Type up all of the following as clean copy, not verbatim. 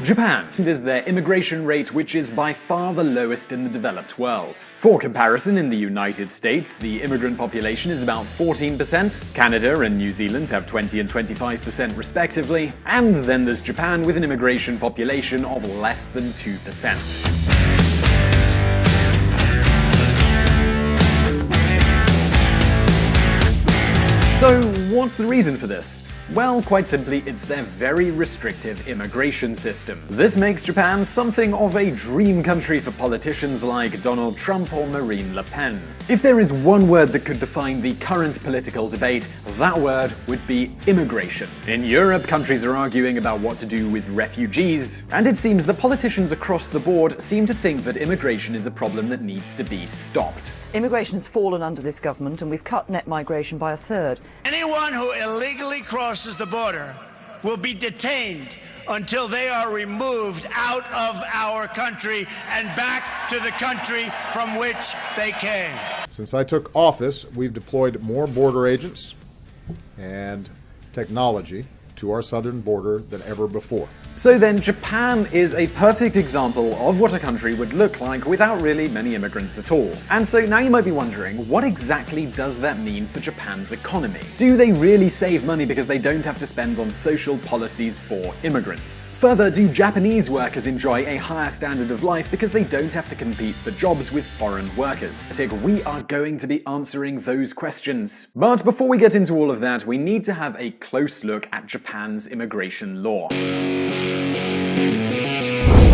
Japan is their immigration rate, which is by far the lowest in the developed world. For comparison, in the United States, the immigrant population is about 14%, Canada and New Zealand have 20 and 25% respectively, and then there's Japan with an immigration population of less than 2%. So, what's the reason for this? Well, quite simply, it's their very restrictive immigration system. This makes Japan something of a dream country for politicians like Donald Trump or Marine Le Pen. If there is one word that could define the current political debate, that word would be immigration. In Europe, countries are arguing about what to do with refugees, and it seems that politicians across the board seem to think that immigration is a problem that needs to be stopped. Immigration has fallen under this government, and we've cut net migration by a third. Anyone who illegally crosses the border will be detained until they are removed out of our country and back to the country from which they came. Since I took office, we've deployed more border agents and technology to our southern border than ever before. So then, Japan is a perfect example of what a country would look like without really many immigrants at all. And so now you might be wondering, what exactly does that mean for Japan's economy? Do they really save money because they don't have to spend on social policies for immigrants? Further, do Japanese workers enjoy a higher standard of life because they don't have to compete for jobs with foreign workers? We are going to be answering those questions. But before we get into all of that, we need to have a close look at Japan's immigration law.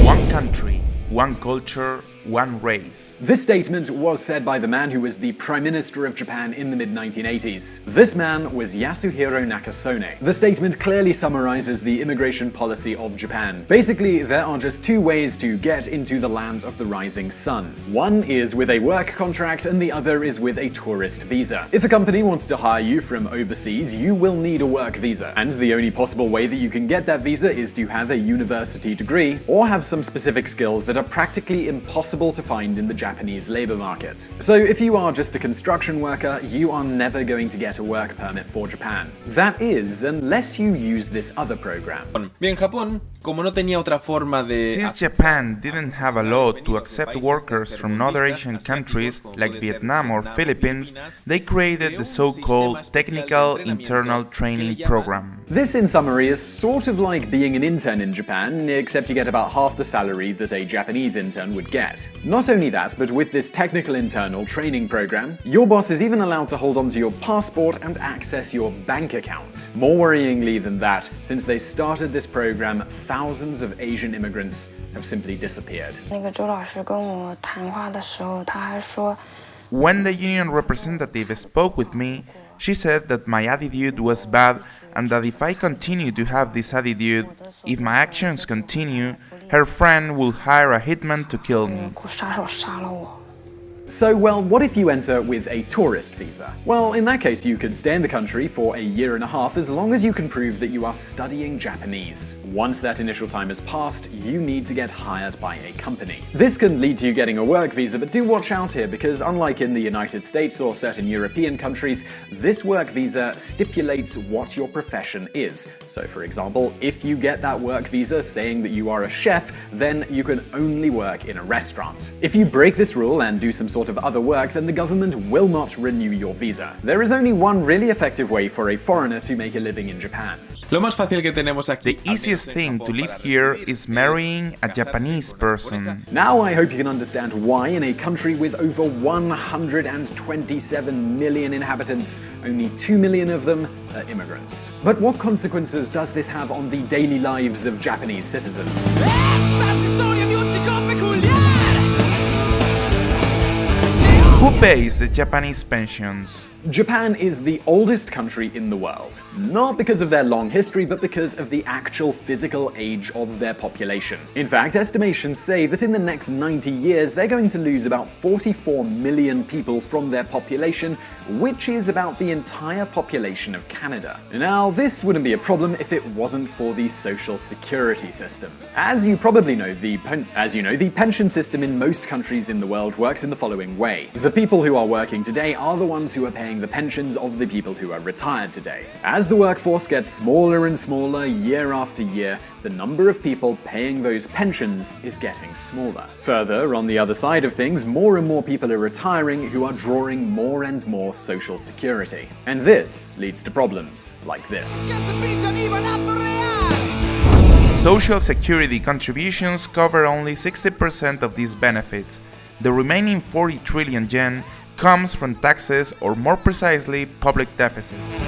One country, one culture, one race. This statement was said by the man who was the Prime Minister of Japan in the mid-1980s. This man was Yasuhiro Nakasone. The statement clearly summarizes the immigration policy of Japan. Basically, there are just two ways to get into the land of the rising sun. One is with a work contract and the other is with a tourist visa. If a company wants to hire you from overseas, you will need a work visa. And the only possible way that you can get that visa is to have a university degree or have some specific skills that are practically impossible to find in the Japanese labor market. So if you are just a construction worker, you are never going to get a work permit for Japan. That is, unless you use this other program. Bien, Japón, como no tenía otra forma de... Since Japan didn't have a law to accept workers from other Asian countries like Vietnam or Philippines, they created the so-called Technical Internal Training Program. This, in summary, is sort of like being an intern in Japan, except you get about half the salary that a Japanese intern would get. Not only that, but with this Technical Internal Training Program, your boss is even allowed to hold onto your passport and access your bank account. More worryingly than that, since they started this program, thousands of Asian immigrants have simply disappeared. When the union representative spoke with me, she said that my attitude was bad and that if I continue to have this attitude, if my actions continue, her friend will hire a hitman to kill me. So, well, what if you enter with a tourist visa? Well, in that case, you could stay in the country for a year and a half as long as you can prove that you are studying Japanese. Once that initial time has passed, you need to get hired by a company. This can lead to you getting a work visa, but do watch out here because unlike in the United States or certain European countries, this work visa stipulates what your profession is. So, for example, if you get that work visa saying that you are a chef, then you can only work in a restaurant. If you break this rule and do some sort of other work, then the government will not renew your visa. There is only one really effective way for a foreigner to make a living in Japan. Lo más fácil que tenemos aquí. The easiest thing to live here is marrying a Japanese person. Now I hope you can understand why in a country with over 127 million inhabitants, only 2 million of them are immigrants. But what consequences does this have on the daily lives of Japanese citizens? Who pays the Japanese pensions? Japan is the oldest country in the world, not because of their long history, but because of the actual physical age of their population. In fact, estimations say that in the next 90 years, they're going to lose about 44 million people from their population, which is about the entire population of Canada. Now, this wouldn't be a problem if it wasn't for the social security system. As you probably know, the pension system in most countries in the world works in the following way. The people who are working today are the ones who are paying the pensions of the people who are retired today. As the workforce gets smaller and smaller year after year, the number of people paying those pensions is getting smaller. Further, on the other side of things, more and more people are retiring who are drawing more and more social security. And this leads to problems like this. Social Security contributions cover only 60% of these benefits. The remaining 40 trillion yen comes from taxes, or more precisely, public deficits.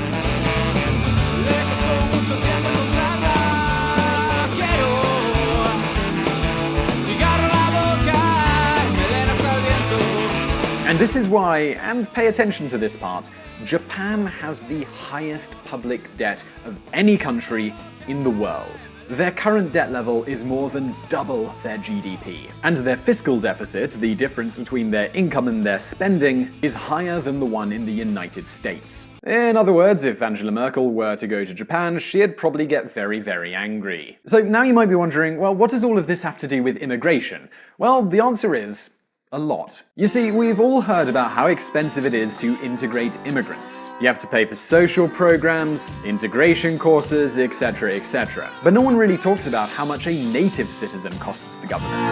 And this is why, and pay attention to this part, Japan has the highest public debt of any country in the world. Their current debt level is more than double their GDP. And their fiscal deficit, the difference between their income and their spending, is higher than the one in the United States. In other words, if Angela Merkel were to go to Japan, she'd probably get very, very angry. So now you might be wondering, well, what does all of this have to do with immigration? Well, the answer is a lot. You see, we've all heard about how expensive it is to integrate immigrants. You have to pay for social programs, integration courses, etc., etc. But no one really talks about how much a native citizen costs the government.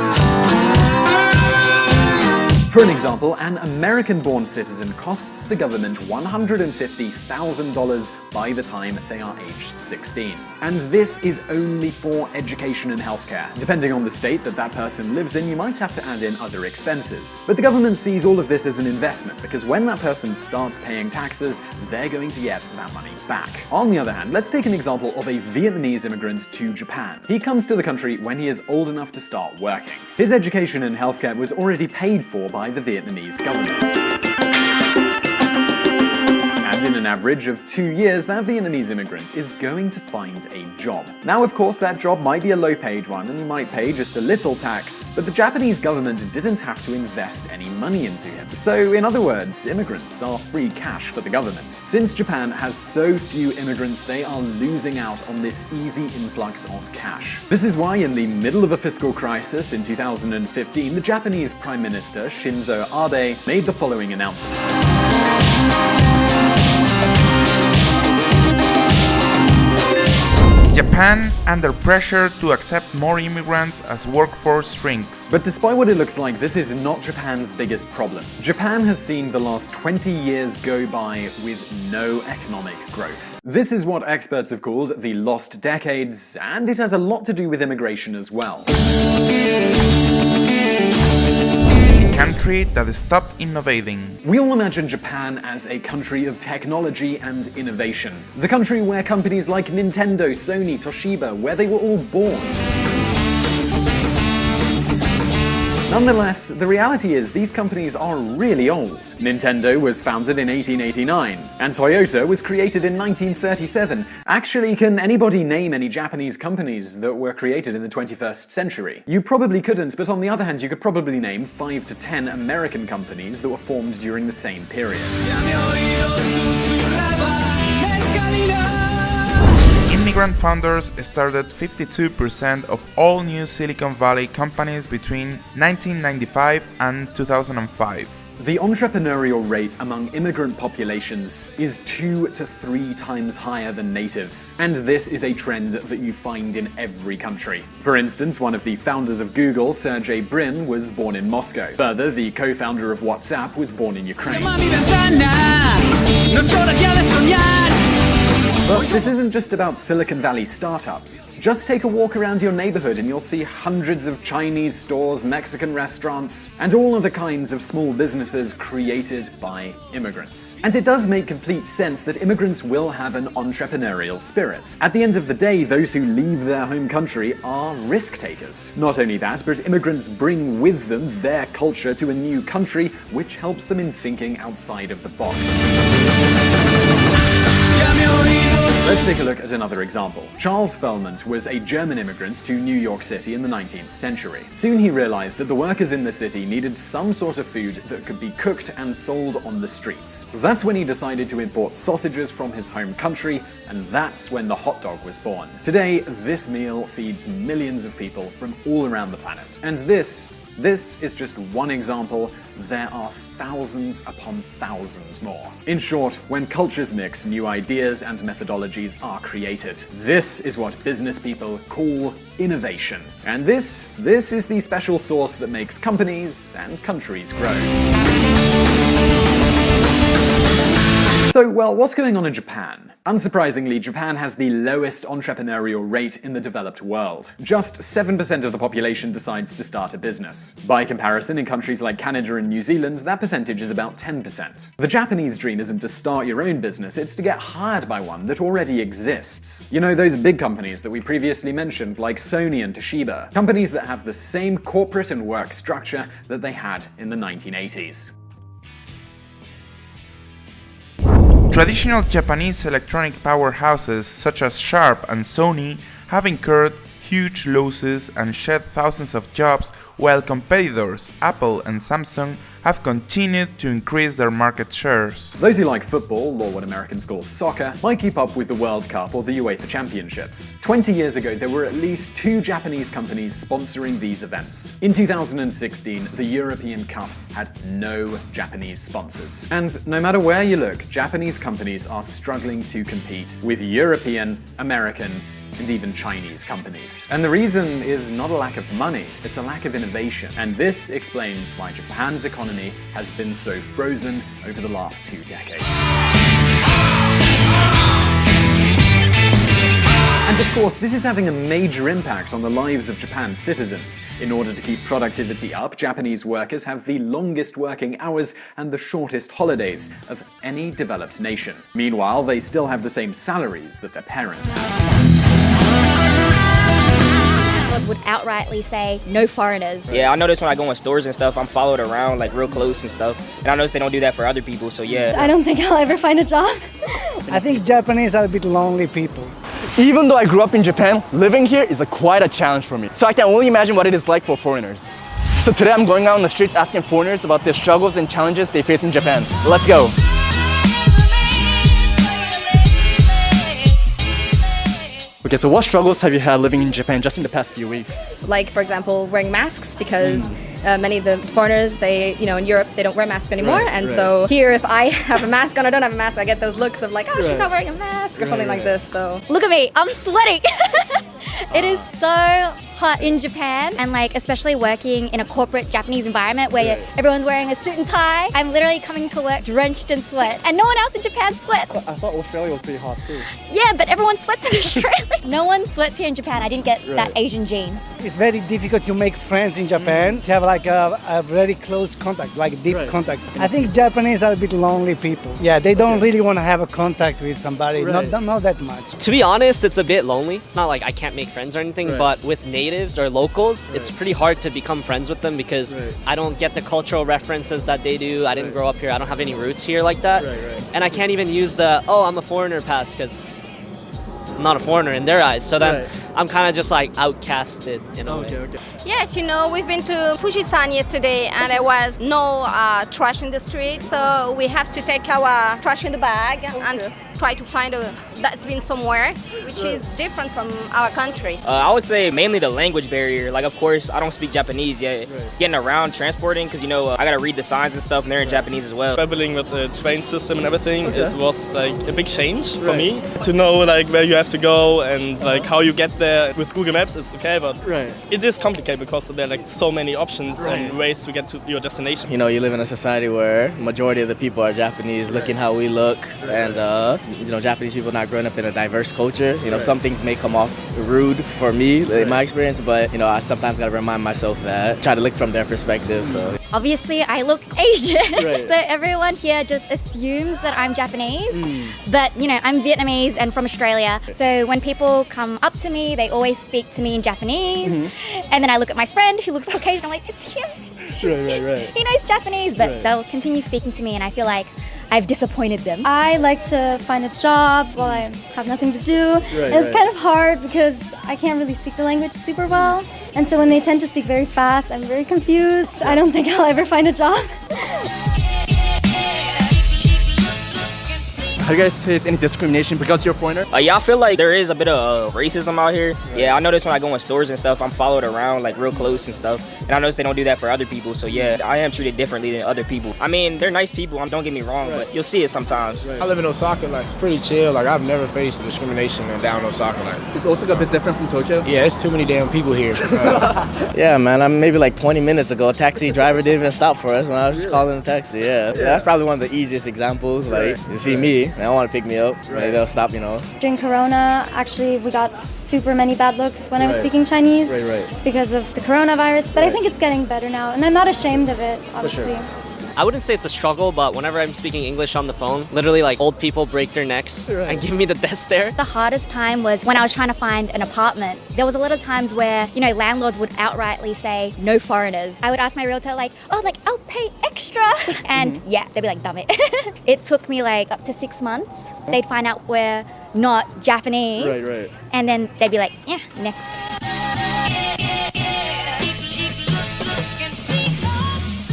For an example, an American-born citizen costs the government $150,000 by the time they are aged 16. And this is only for education and healthcare. Depending on the state that person lives in, you might have to add in other expenses. But the government sees all of this as an investment, because when that person starts paying taxes, they're going to get that money back. On the other hand, let's take an example of a Vietnamese immigrant to Japan. He comes to the country when he is old enough to start working. His education and healthcare was already paid for by the Vietnamese government. And in an average of 2 years, that Vietnamese immigrant is going to find a job. Now, of course, that job might be a low-paid one, and you might pay just a little tax, but the Japanese government didn't have to invest any money into him. So, in other words, immigrants are free cash for the government. Since Japan has so few immigrants, they are losing out on this easy influx of cash. This is why, in the middle of a fiscal crisis in 2015, the Japanese Prime Minister Shinzo Abe made the following announcement. Japan under pressure to accept more immigrants as workforce shrinks. But despite what it looks like, this is not Japan's biggest problem. Japan has seen the last 20 years go by with no economic growth. This is what experts have called the lost decades, and it has a lot to do with immigration as well. Country that stopped innovating. We all imagine Japan as a country of technology and innovation. The country where companies like Nintendo, Sony, Toshiba, where they were all born. Nonetheless, the reality is these companies are really old. Nintendo was founded in 1889, and Toyota was created in 1937. Actually, can anybody name any Japanese companies that were created in the 21st century? You probably couldn't, but on the other hand, you could probably name 5 to 10 American companies that were formed during the same period. Immigrant founders started 52% of all new Silicon Valley companies between 1995 and 2005. The entrepreneurial rate among immigrant populations is 2 to 3 times higher than natives, and this is a trend that you find in every country. For instance, one of the founders of Google, Sergey Brin, was born in Moscow. Further, the co-founder of WhatsApp was born in Ukraine. But this isn't just about Silicon Valley startups. Just take a walk around your neighborhood and you'll see hundreds of Chinese stores, Mexican restaurants, and all other kinds of small businesses created by immigrants. And it does make complete sense that immigrants will have an entrepreneurial spirit. At the end of the day, those who leave their home country are risk takers. Not only that, but immigrants bring with them their culture to a new country, which helps them in thinking outside of the box. Let's take a look at another example. Charles Fellment was a German immigrant to New York City in the 19th century. Soon he realized that the workers in the city needed some sort of food that could be cooked and sold on the streets. That's when he decided to import sausages from his home country, and that's when the hot dog was born. Today, this meal feeds millions of people from all around the planet. And this This is just one example. There are thousands upon thousands more. In short, when cultures mix, new ideas and methodologies are created. This is what business people call innovation. And this is the special sauce that makes companies and countries grow. So, well, what's going on in Japan? Unsurprisingly, Japan has the lowest entrepreneurial rate in the developed world. Just 7% of the population decides to start a business. By comparison, in countries like Canada and New Zealand, that percentage is about 10%. The Japanese dream isn't to start your own business, it's to get hired by one that already exists. You know, those big companies that we previously mentioned, like Sony and Toshiba. Companies that have the same corporate and work structure that they had in the 1980s. Traditional Japanese electronic powerhouses such as Sharp and Sony have incurred huge losses and shed thousands of jobs, while competitors Apple and Samsung have continued to increase their market shares. Those who like football, or what Americans call soccer, might keep up with the World Cup or the UEFA Championships. 20 years ago, there were at least 2 Japanese companies sponsoring these events. In 2016, the European Cup had no Japanese sponsors. And no matter where you look, Japanese companies are struggling to compete with European, American, and even Chinese companies. And the reason is not a lack of money, it's a lack of innovation. And this explains why Japan's economy has been so frozen over the last 2 decades. And of course, this is having a major impact on the lives of Japan's citizens. In order to keep productivity up, Japanese workers have the longest working hours and the shortest holidays of any developed nation. Meanwhile, they still have the same salaries that their parents have. Would outrightly say no foreigners. Yeah, I notice when I go in stores and stuff, I'm followed around like real close and stuff. And I notice they don't do that for other people, so yeah. I don't think I'll ever find a job. I think Japanese are a bit lonely people. Even though I grew up in Japan, living here is quite a challenge for me. So I can only imagine what it is like for foreigners. So today I'm going out on the streets asking foreigners about the struggles and challenges they face in Japan. Let's go. Okay, so what struggles have you had living in Japan just in the past few weeks? Like, for example, wearing masks, because many of the foreigners, in Europe, they don't wear masks anymore. So here, if I have a mask on or don't have a mask, I get those looks of like, oh, she's not wearing a mask or something like this. So look at me, I'm sweating. It is so hot in Japan, and like especially working in a corporate Japanese environment where everyone's wearing a suit and tie. I'm literally coming to work drenched in sweat, and no one else in Japan sweats. I thought Australia was pretty hot too. Yeah, but everyone sweats in Australia. No one sweats here in Japan. I didn't get that Asian gene. It's very difficult to make friends in Japan, to have like a very close contact, like deep contact. I think Japanese are a bit lonely people. Yeah, they don't really want to have a contact with somebody, not that much. To be honest, it's a bit lonely. It's not like I can't make friends or anything, but with natives or locals, it's pretty hard to become friends with them because I don't get the cultural references that they do. I didn't grow up here. I don't have any roots here like that. And I can't even use the, oh, I'm a foreigner pass because I'm not a foreigner in their eyes. So then I'm kind of just like outcasted in a way. yes, we've been to Fujisan yesterday, and there was no trash in the street, so we have to take our trash in the bag and try to find a dustbin somewhere, which is different from our country. I would say mainly the language barrier. Like, of course, I don't speak Japanese yet. Getting around, transporting, because I gotta read the signs and stuff, and they're in Japanese as well. Traveling with the train system and everything was like a big change for me. To know like where you have to go and like how you get there. With Google Maps, it's okay, but it is complicated because there are like so many options and ways to get to your destination. You live in a society where majority of the people are Japanese, looking how we look, and Japanese people not growing up in a diverse culture. Some things may come off rude for me in my experience, but I sometimes gotta remind myself that, try to look from their perspective. So obviously I look Asian, so everyone here just assumes that I'm Japanese, but I'm Vietnamese and from Australia. So when people come up to me, they always speak to me in Japanese, and then I look at my friend who looks Caucasian, I'm like, it's him. He knows Japanese, but they'll continue speaking to me, and I feel like I've disappointed them. I like to find a job while I have nothing to do. It's kind of hard because I can't really speak the language super well. And so when they tend to speak very fast, I'm very confused. I don't think I'll ever find a job. Have you guys faced any discrimination because you're a foreigner? Yeah, I feel like there is a bit of racism out here. Yeah, I notice when I go in stores and stuff, I'm followed around like real close and stuff. And I notice they don't do that for other people. So yeah, I am treated differently than other people. I mean, they're nice people, don't get me wrong, but you'll see it sometimes. I live in Osaka, like it's pretty chill. Like I've never faced discrimination down in Osaka. Like Is Osaka a bit different from Tokyo? yeah, it's too many damn people here. Yeah, man. Maybe like 20 minutes ago, a taxi driver didn't even stop for us when I was just calling a taxi. Yeah, that's probably one of the easiest examples. Like you see me, they don't want to pick me up. Maybe they'll stop, you know. During Corona, actually, we got super many bad looks when I was speaking Chinese because of the coronavirus. But I think it's getting better now, and I'm not ashamed of it, obviously. I wouldn't say it's a struggle, but whenever I'm speaking English on the phone, literally like old people break their necks and give me the death stare. The hardest time was when I was trying to find an apartment. There was a lot of times where, you know, landlords would outrightly say, no foreigners. I would ask my realtor like, oh, like I'll pay extra. And yeah, they'd be like, dumb it. It took me like up to 6 months. They'd find out we're not Japanese. And then they'd be like, yeah, next.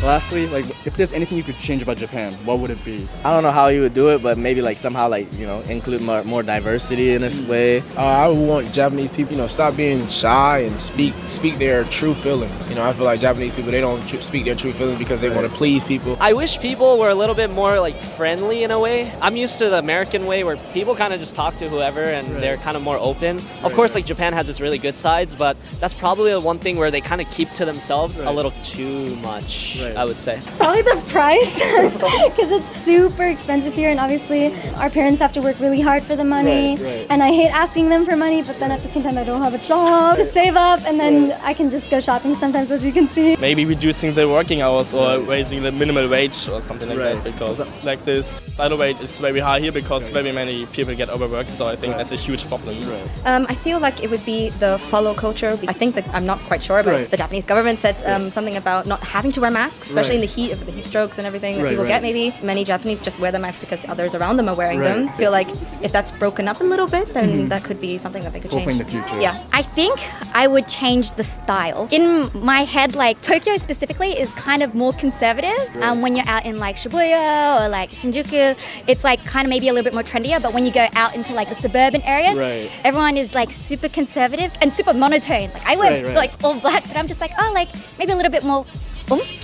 Lastly, like, if there's anything you could change about Japan, what would it be? I don't know how you would do it, but maybe like somehow like, you know, include more diversity in this way. I would want Japanese people, you know, stop being shy and speak their true feelings. You know, I feel like Japanese people, they don't speak their true feelings because they want to please people. I wish people were a little bit more like friendly in a way. I'm used to the American way where people kind of just talk to whoever and they're kind of more open. Of course, like Japan has its really good sides, but that's probably the one thing where they kind of keep to themselves a little too much. I would say. Probably the price, because it's super expensive here, and obviously our parents have to work really hard for the money, and I hate asking them for money, but then at the same time I don't have a job to save up, and then I can just go shopping sometimes, as you can see. Maybe reducing the working hours or raising the minimum wage or something like that, because like this idle rate is very high here because very many people get overworked, so I think that's a huge problem. I feel like it would be the follow culture. I think that I'm not quite sure, but the Japanese government said something about not having to wear masks, especially in the heat of the heat strokes and everything that people get. Maybe many Japanese just wear the mask because others around them are wearing them. I feel like if that's broken up a little bit, then that could be something that they could change. Hopefully in the future. Yeah. I think I would change the style. In my head, like Tokyo specifically is kind of more conservative. When you're out in like Shibuya or like Shinjuku, it's like kind of maybe a little bit more trendier. But when you go out into like the suburban areas, everyone is like super conservative and super monotone. Like I wear like all black, but I'm just like, oh, like maybe a little bit more oomph.